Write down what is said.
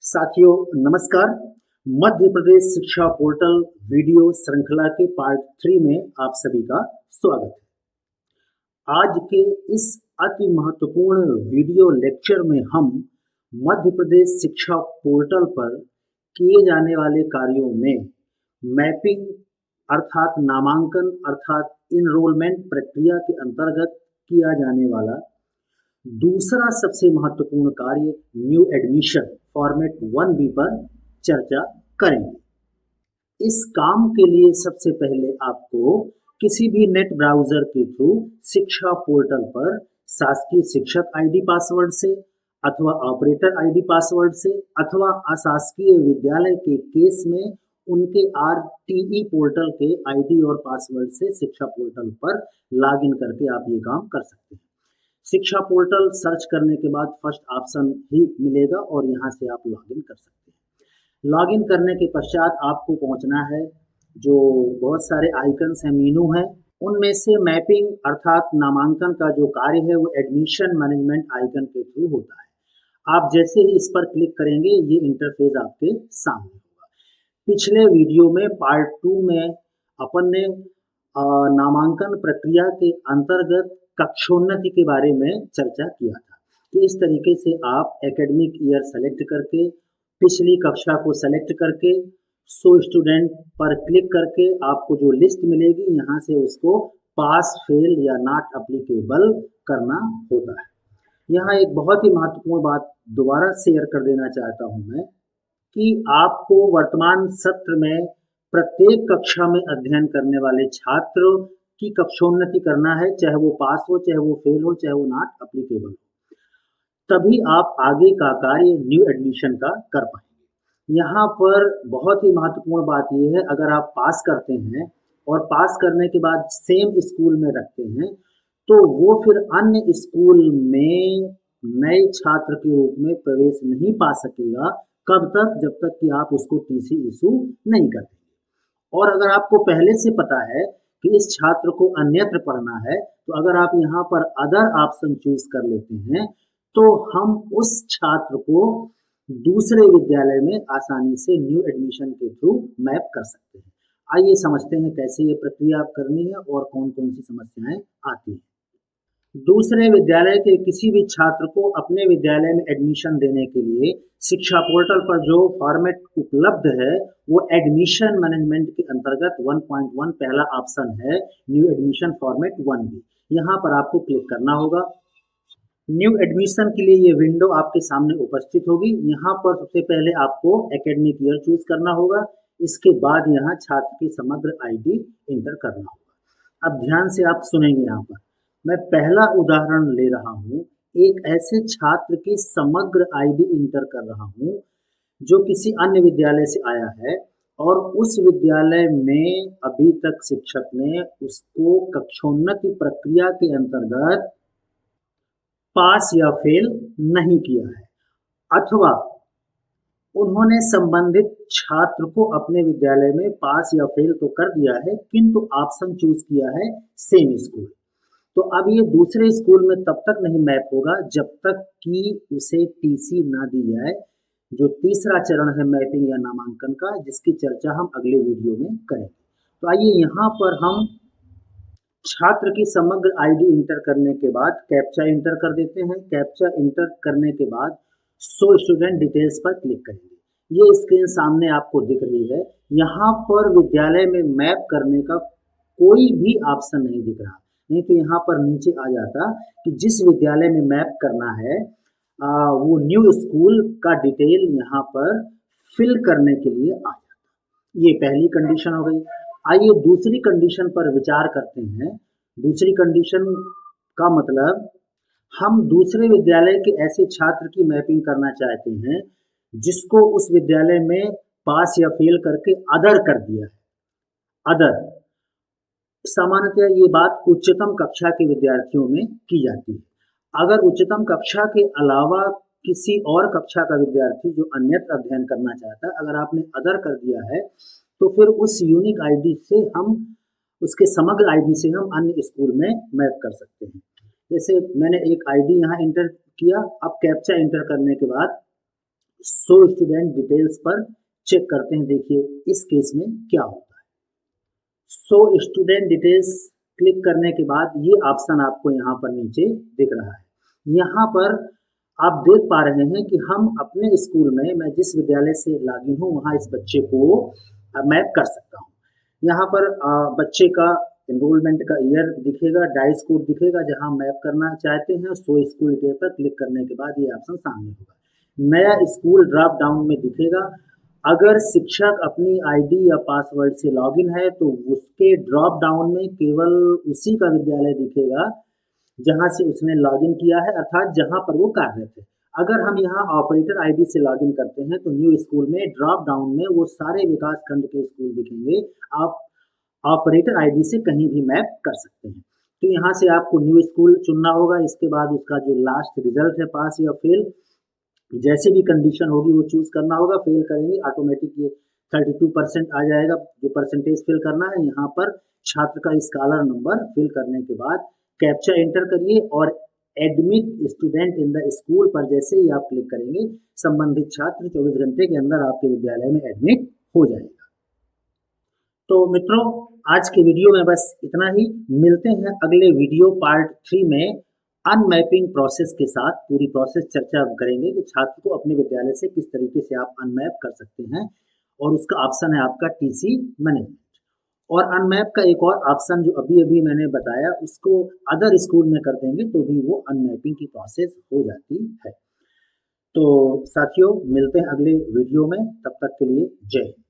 साथियों नमस्कार। मध्य प्रदेश शिक्षा पोर्टल वीडियो श्रृंखला के पार्ट 3 में आप सभी का स्वागत है। आज के इस अति महत्वपूर्ण वीडियो लेक्चर में हम मध्य प्रदेश शिक्षा पोर्टल पर किए जाने वाले कार्यों में मैपिंग अर्थात नामांकन अर्थात इनरोलमेंट प्रक्रिया के अंतर्गत किया जाने वाला दूसरा सबसे महत्वपूर्ण कार्य न्यू एडमिशन फॉर्मेट 1B पर चर्चा करेंगे। इस काम के लिए सबसे पहले आपको किसी भी नेट ब्राउजर के थ्रू शिक्षा पोर्टल पर शासकीय शिक्षक आईडी पासवर्ड से अथवा ऑपरेटर आईडी पासवर्ड से अथवा अशासकीय विद्यालय के केस में उनके RTE पोर्टल के आईडी और पासवर्ड से शिक्षा पोर्टल पर लॉगिन करके आप ये काम कर सकते हैं। शिक्षा पोर्टल सर्च करने के बाद फर्स्ट ऑप्शन ही मिलेगा और यहाँ से आप लॉगिन कर सकते हैं। लॉगिन करने के पश्चात आपको पहुँचना है जो बहुत सारे आइकन्स हैं, मेनू है, उनमें से मैपिंग अर्थात नामांकन का जो कार्य है वो एडमिशन मैनेजमेंट आइकन के थ्रू होता है। आप जैसे ही इस पर क्लिक करेंगे ये इंटरफेस आपके सामने होगा। पिछले वीडियो में पार्ट 2 में अपन ने नामांकन प्रक्रिया के अंतर्गत कक्षोन्नति के बारे में चर्चा किया था कि इस तरीके से आप एकेडमिक ईयर सेलेक्ट करके पिछली कक्षा को सेलेक्ट करके शो स्टूडेंट पर क्लिक करके आपको जो लिस्ट मिलेगी यहाँ से उसको पास फेल या नॉट एप्लीकेबल करना होता है। यहाँ एक बहुत ही महत्वपूर्ण बात दोबारा शेयर कर देना चाहता हूँ मैं कि आपको वर्तमान सत्र में प्रत्येक कक्षा में अध्ययन करने वाले छात्रों की कक्षोन्नति करना है, चाहे वो पास हो, चाहे वो फेल हो, चाहे वो नॉट एप्लीकेबल हो, तभी आप आगे का कार्य न्यू एडमिशन का कर पाएंगे। यहाँ पर बहुत ही महत्वपूर्ण बात यह है, अगर आप पास करते हैं और पास करने के बाद सेम स्कूल में रखते हैं तो वो फिर अन्य स्कूल में नए छात्र के रूप में प्रवेश नहीं पा सकेगा। कब तक? जब तक कि आप उसको TC इशू नहीं करते। और अगर आपको पहले से पता है कि इस छात्र को अन्यत्र पढ़ना है तो अगर आप यहाँ पर अदर ऑप्शन चूज कर लेते हैं तो हम उस छात्र को दूसरे विद्यालय में आसानी से न्यू एडमिशन के थ्रू मैप कर सकते हैं। आइए समझते हैं कैसे ये प्रक्रिया करनी है और कौन कौन सी समस्याएं आती हैं। दूसरे विद्यालय के किसी भी छात्र को अपने विद्यालय में एडमिशन देने के लिए शिक्षा पोर्टल पर जो फॉर्मेट उपलब्ध है वो एडमिशन मैनेजमेंट के अंतर्गत 1.1 पहला ऑप्शन है न्यू एडमिशन फॉर्मेट 1B। यहाँ पर आपको क्लिक करना होगा। न्यू एडमिशन के लिए ये विंडो आपके सामने उपस्थित होगी। यहाँ पर सबसे पहले आपको एकेडमिक ईयर चूज करना होगा। इसके बाद यहाँ छात्र की समग्र ID इंटर करना होगा। अब ध्यान से आप सुनेंगे। यहाँ पर मैं पहला उदाहरण ले रहा हूँ, एक ऐसे छात्र की समग्र ID इंटर कर रहा हूँ जो किसी अन्य विद्यालय से आया है और उस विद्यालय में अभी तक शिक्षक ने उसको कक्षोन्नति प्रक्रिया के अंतर्गत पास या फेल नहीं किया है, अथवा उन्होंने संबंधित छात्र को अपने विद्यालय में पास या फेल तो कर दिया है किंतु ऑप्शन चूज किया है सेम स्कूल। तो अब ये दूसरे स्कूल में तब तक नहीं मैप होगा जब तक कि उसे TC ना दी जाए, जो तीसरा चरण है मैपिंग या नामांकन का, जिसकी चर्चा हम अगले वीडियो में करेंगे। तो आइए यहाँ पर हम छात्र की समग्र ID इंटर करने के बाद कैप्चा इंटर कर देते हैं। कैप्चा इंटर करने के बाद शो स्टूडेंट डिटेल्स पर क्लिक करेंगे। ये स्क्रीन सामने आपको दिख रही है। यहाँ पर विद्यालय में मैप करने का कोई भी ऑप्शन नहीं दिख रहा, नहीं तो यहाँ पर नीचे आ जाता कि जिस विद्यालय में मैप करना है वो न्यू स्कूल का डिटेल यहाँ पर फिल करने के लिए आ जाता। ये पहली कंडीशन हो गई। आइए दूसरी कंडीशन पर विचार करते हैं। दूसरी कंडीशन का मतलब हम दूसरे विद्यालय के ऐसे छात्र की मैपिंग करना चाहते हैं जिसको उस विद्यालय में पास या फेल करके अदर कर दिया है। अदर सामान्यतः ये बात उच्चतम कक्षा के विद्यार्थियों में की जाती है। अगर उच्चतम कक्षा के अलावा किसी और कक्षा का विद्यार्थी जो अन्यत्र अध्ययन करना चाहता है, अगर आपने अदर कर दिया है तो फिर उस यूनिक ID से हम उसके समग्र ID से हम अन्य स्कूल में मैप कर सकते हैं। जैसे मैंने एक ID यहाँ इंटर किया। अब कैप्चा इंटर करने के बाद शो स्टूडेंट डिटेल्स पर चेक करते हैं। देखिए इस केस में क्या होता है। शो स्टूडेंट डिटेल्स क्लिक करने के बाद ये ऑप्शन आपको यहाँ पर नीचे दिख रहा है। यहाँ पर आप देख पा रहे हैं कि हम अपने स्कूल में, मैं जिस विद्यालय से लॉगिन हूँ वहाँ इस बच्चे को मैप कर सकता हूँ। यहाँ पर बच्चे का एनरोलमेंट का ईयर दिखेगा, डाइस कोड दिखेगा। जहाँ मैप करना चाहते हैं शो स्कूल डिटेल पर क्लिक करने के बाद ये ऑप्शन सामने होगा। नया स्कूल ड्रॉप डाउन में दिखेगा। अगर शिक्षक अपनी आईडी या पासवर्ड से लॉगिन है तो उसके ड्रॉप डाउन में केवल उसी का विद्यालय दिखेगा जहां से उसने लॉगिन किया है, अर्थात जहां पर वो कार्यरत है। अगर हम यहाँ ऑपरेटर आईडी से लॉगिन करते हैं तो न्यू स्कूल में ड्रॉप डाउन में वो सारे विकास खंड के स्कूल दिखेंगे। आप ऑपरेटर आईडी से कहीं भी मैप कर सकते हैं। तो यहाँ से आपको न्यू स्कूल चुनना होगा। इसके बाद उसका जो लास्ट रिजल्ट है, पास या फेल, जैसे भी कंडीशन होगी वो चूज करना होगा। फेल करेंगे ऑटोमेटिक ये 32% आ जाएगा जो परसेंटेज फिल करना है। यहाँ पर छात्र का स्कॉलर नंबर फिल करने के बाद कैप्चा एंटर करिए और admit student in the school पर जैसे ही आप क्लिक करेंगे संबंधित छात्र 24 घंटे के अंदर आपके विद्यालय में एडमिट हो जाएगा। तो मित्रों आज के वीडियो में बस इतना ही। मिलते हैं अगले वीडियो पार्ट 3 में अनमैपिंग प्रोसेस के साथ। पूरी प्रोसेस चर्चा करेंगे कि छात्र को अपने विद्यालय से किस तरीके से आप अनमैप कर सकते हैं, और उसका ऑप्शन है आपका टीसी मैनेजमेंट। और अनमैप का एक और ऑप्शन जो अभी मैंने बताया उसको अदर स्कूल में कर देंगे तो भी वो अनमैपिंग की प्रोसेस हो जाती है। तो साथियों मिलते हैं अगले वीडियो में, तब तक के लिए जय हिंद।